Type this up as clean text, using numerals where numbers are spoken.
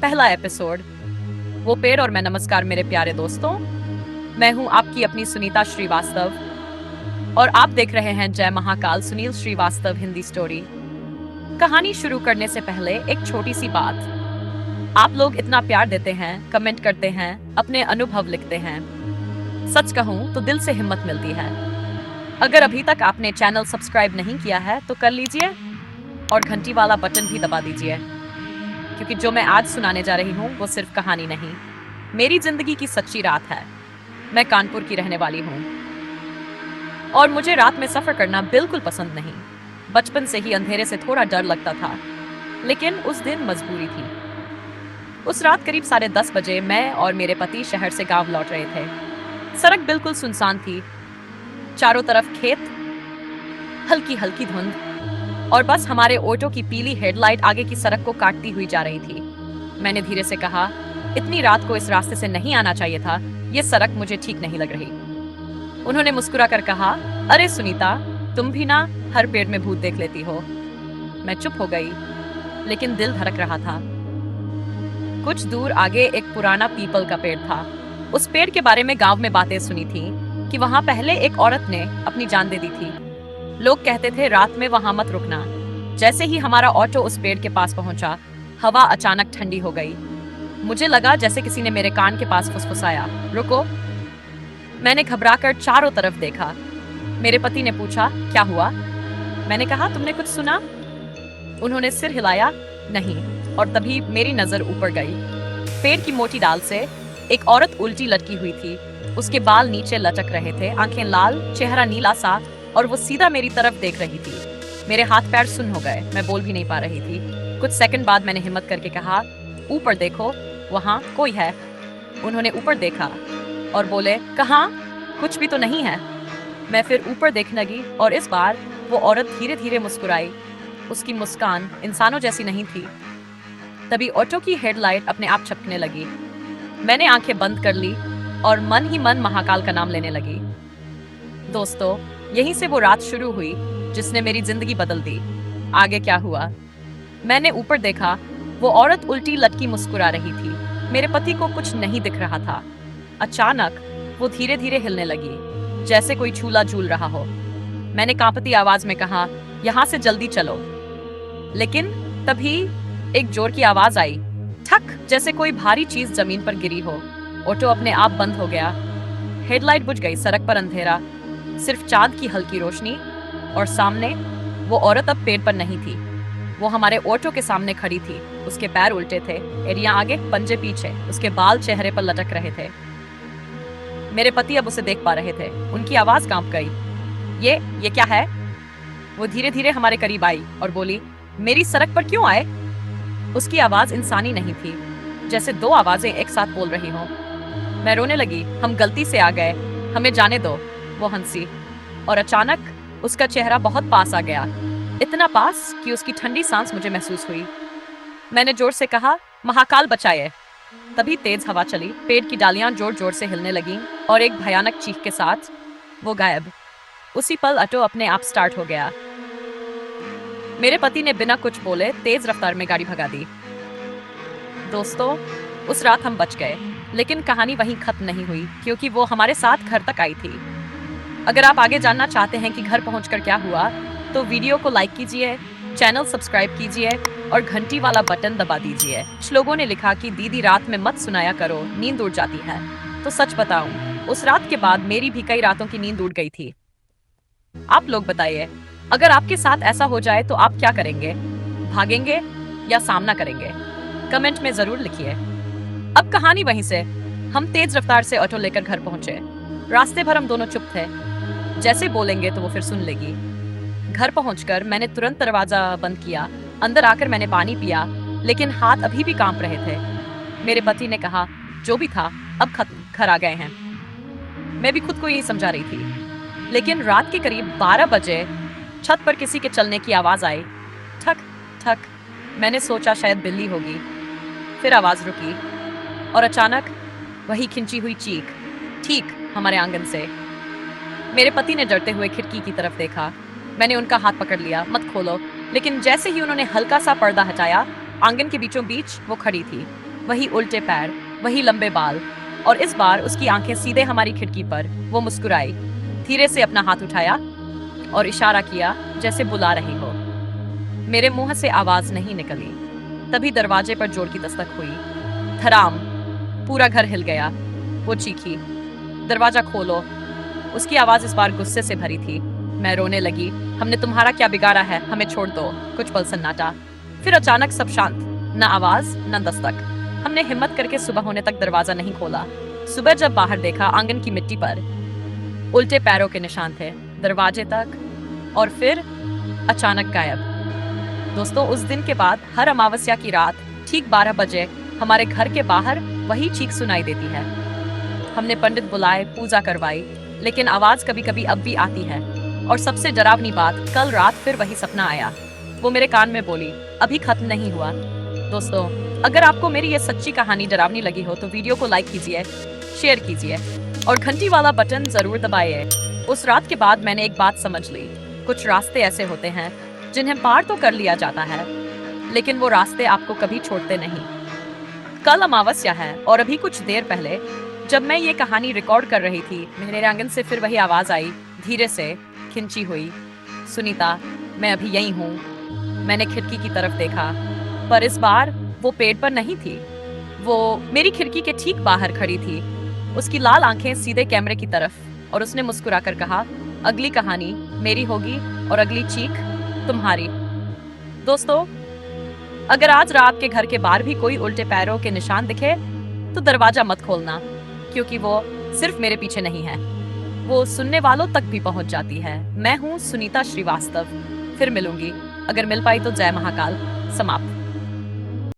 पहला एपिसोड। वो पेड़ और मैं। नमस्कार मेरे प्यारे दोस्तों, मैं हूं आपकी अपनी सुनीता श्रीवास्तव और आप देख रहे हैं जय महाकाल सुनील श्रीवास्तव हिंदी स्टोरी। कहानी शुरू करने से पहले एक छोटी सी बात। आप लोग इतना प्यार देते हैं, कमेंट करते हैं, अपने अनुभव लिखते हैं। सच कहूं तो दिल से हिम्मत मिलती है। अगर अभी तक आपने चैनल सब्सक्राइब नहीं किया है तो कर लीजिए और घंटी वाला बटन भी दबा दीजिए, क्योंकि जो मैं आज सुनाने जा रही हूँ वो सिर्फ कहानी नहीं, मेरी जिंदगी की सच्ची रात है। मैं कानपुर की रहने वाली हूँ और मुझे रात में सफर करना बिल्कुल पसंद नहीं। बचपन से ही अंधेरे से थोड़ा डर लगता था, लेकिन उस दिन मजबूरी थी। उस रात करीब 10:30 बजे मैं और मेरे पति शहर से गांव लौट रहे थे। सड़क बिल्कुल सुनसान थी, चारों तरफ खेत, हल्की हल्की धुंध और बस हमारे ऑटो की पीली हेडलाइट आगे की सड़क को काटती हुई जा रही थी। मैंने धीरे से कहा, इतनी रात को इस रास्ते से नहीं आना चाहिए था, ये सड़क मुझे ठीक नहीं लग रही। उन्होंने मुस्कुरा कर कहा, अरे सुनीता, तुम भी ना हर पेड़ में भूत देख लेती हो। मैं चुप हो गई, लेकिन दिल धड़क रहा था। कुछ दूर आगे एक पुराना पीपल का पेड़ था। उस पेड़ के बारे में गांव में बातें सुनी थी कि वहां पहले एक औरत ने अपनी जान दे दी थी। लोग कहते थे रात में वहां मत रुकना। जैसे ही हमारा ऑटो उस पेड़ के पास पहुंचा, हवा अचानक ठंडी हो गई। मुझे लगा जैसे किसी ने मेरे कान के पास फुसफुसाया, रुको। मैंने घबराकर चारों तरफ देखा। मेरे पति ने पूछा, क्या हुआ? मैंने कहा, तुमने कुछ सुना? उन्होंने सिर हिलाया, नहीं। और तभी मेरी नजर ऊपर गई। पेड़ की मोटी डाल से एक औरत उल्टी लटकी हुई थी। उसके बाल नीचे लटक रहे थे, आंखें लाल, चेहरा नीला सा, और वो सीधा मेरी तरफ देख रही थी। मेरे हाथ पैर सुन्न हो गए, मैं बोल भी नहीं पा रही थी। कुछ सेकंड बाद मैंने हिम्मत करके कहा, ऊपर देखो, वहां कोई है। उन्होंने ऊपर देखा और बोले, कहाँ? कुछ भी तो नहीं है। मैं फिर ऊपर देखने लगी और इस बार वो औरत धीरे धीरे मुस्कुराई। उसकी मुस्कान इंसानों जैसी नहीं थी। तभी ऑटो की हेडलाइट अपने आप छपकने लगी। मैंने आंखें बंद कर ली और मन ही मन महाकाल का नाम लेने लगी। दोस्तों, यहीं से वो रात शुरू हुई जिसने मेरी जिंदगी बदल दी। आगे क्या हुआ? मैंने ऊपर देखा, वो औरत उल्टी लटकी मुस्कुरा रही थी। मेरे पति को कुछ नहीं दिख रहा था। अचानक वो धीरे धीरे हिलने लगी, जैसे कोई झूला झूल रहा हो। मैंने कांपती आवाज में कहा, यहाँ से जल्दी चलो। लेकिन तभी एक जोर की आवाज आई, ठक, जैसे कोई भारी चीज जमीन पर गिरी हो। ऑटो अपने आप बंद हो गया। हेडलाइट बुझ गई, सड़क पर अंधेरा, सिर्फ चांद की हल्की रोशनी। और सामने वो औरत अब पेड़ पर नहीं थी। वो हमारे ऑटो के सामने खड़ी थी। उसके पैर उल्टे थे, एड़ियां आगे, पंजे पीछे, उसके बाल चेहरे पर लटक रहे थे। मेरे पति अब उसे देख पा रहे थे। उनकी आवाज कांप गई, ये क्या है? वो धीरे धीरे हमारे करीब आई और बोली, मेरी सड़क पर क्यों आए? उसकी आवाज इंसानी नहीं थी, जैसे दो आवाजें एक साथ बोल रही हों। मैं रोने लगी, हम गलती से आ गए, हमें जाने दो। वो हंसी और अचानक उसका चेहरा बहुत पास आ गया, इतना पास कि उसकी ठंडी सांस मुझे महसूस हुई। मैंने जोर से कहा, महाकाल बचाए। तभी तेज हवा चली, पेड़ की डालियां जोर जोर से हिलने लगीं और एक भयानक चीख के साथ वो गायब। उसी पल ऑटो अपने आप स्टार्ट हो गया। मेरे पति ने बिना कुछ बोले तेज रफ्तार में गाड़ी भगा दी। दोस्तों, उस रात हम बच गए, लेकिन कहानी वहीं खत्म नहीं हुई, क्योंकि वो हमारे साथ घर तक आई थी। अगर आप आगे जानना चाहते हैं कि घर पहुंचकर क्या हुआ, तो वीडियो को लाइक कीजिए, चैनल सब्सक्राइब कीजिए और घंटी वाला बटन दबा दीजिए। कुछ लोगों ने लिखा कि दीदी रात में मत सुनाया करो, नींद उड़ जाती है। तो सच बताऊं, उस रात के बाद मेरी भी कई रातों की नींद उड़ गई थी। आप लोग बताइए, अगर आपके साथ ऐसा हो जाए तो आप क्या करेंगे? भागेंगे या सामना करेंगे? कमेंट में जरूर लिखिए। अब कहानी वहीं से हम तेज रफ्तार से ऑटो लेकर घर पहुंचे। रास्ते भर हम दोनों चुप थे, जैसे बोलेंगे तो वो फिर सुन लेगी। घर पहुंचकर मैंने तुरंत दरवाजा बंद किया। अंदर आकर मैंने पानी पिया, लेकिन हाथ अभी भी कांप रहे थे। मेरे पति ने कहा, जो भी था अब खत्म, घर आ गए हैं। मैं भी खुद को यही समझा रही थी, लेकिन रात के करीब 12 बजे छत पर किसी के चलने की आवाज आई, ठक ठक। मैंने सोचा शायद बिल्ली होगी। फिर आवाज रुकी और अचानक वही खिंची हुई चीख, ठीक हमारे आंगन से। मेरे पति ने डरते हुए खिड़की की तरफ देखा। मैंने उनका हाथ पकड़ लिया, मत खोलो। लेकिन जैसे ही उन्होंने हल्का सा पर्दा हटाया, आंगन के बीचों बीच वो खड़ी थी। वही उल्टे पैर, वही लंबे बाल, और इस बार उसकी आंखें सीधे हमारी खिड़की पर। वो मुस्कुराई, धीरे से अपना हाथ उठाया और इशारा किया जैसे बुला रही हो। मेरे मुंह से आवाज नहीं निकली। तभी दरवाजे पर जोर की दस्तक हुई। धड़ाम! पूरा घर हिल गया। वो चीखी, दरवाजा खोलो। उसकी आवाज इस बार गुस्से से भरी थी। मैं रोने लगी। हमने तुम्हारा क्या बिगाड़ा है? हमें छोड़ दो। कुछ पल सन्नाटा, फिर अचानक सब शांत। न आवाज न दस्तक। हमने हिम्मत करके सुबह होने तक दरवाजा नहीं खोला। सुबह जब बाहर देखा, आंगन की मिट्टी पर उल्टे पैरों के निशान थे, दरवाजे तक, और फिर अचानक गायब। दोस्तों, उस दिन के बाद हर अमावस्या की रात ठीक 12 बजे हमारे घर के बाहर वही चीख सुनाई देती है। हमने पंडित बुलाए, पूजा करवाई, लेकिन आवाज कभी कभी अब भी आती है। और सबसे डरावनी बात, कल रात फिर वही सपना आया। वो मेरे कान में बोली, अभी खत्म नहीं हुआ। दोस्तों, अगर आपको मेरी ये सच्ची कहानी डरावनी लगी हो तो वीडियो को लाइक कीजिए, शेयर कीजिए और घंटी वाला बटन जरूर दबाइए। उस रात के बाद मैंने एक बात समझ ली, कुछ रास्ते ऐसे होते हैं जिन्हें पार तो कर लिया जाता है, लेकिन वो रास्ते आपको कभी छोड़ते नहीं। कल अमावस्या है और अभी कुछ देर पहले जब मैं ये कहानी रिकॉर्ड कर रही थी, मेरे आंगन से फिर वही आवाज आई, धीरे से, खिंची हुई, सुनीता, मैं अभी यही हूँ। मैंने खिड़की की तरफ देखा, पर इस बार वो पेड़ पर नहीं थी। वो मेरी खिड़की के ठीक बाहर खड़ी थी, उसकी लाल आंखें सीधे कैमरे की तरफ, और उसने मुस्कुराकर कहा, अगली कहानी मेरी होगी और अगली चीख तुम्हारी। दोस्तों, अगर आज रात के घर के बाहर भी कोई उल्टे पैरों के निशान दिखे तो दरवाजा मत खोलना, क्योंकि वो सिर्फ मेरे पीछे नहीं है, वो सुनने वालों तक भी पहुंच जाती है। मैं हूं सुनीता श्रीवास्तव। फिर मिलूंगी, अगर मिल पाई तो। जय महाकाल। समाप्त।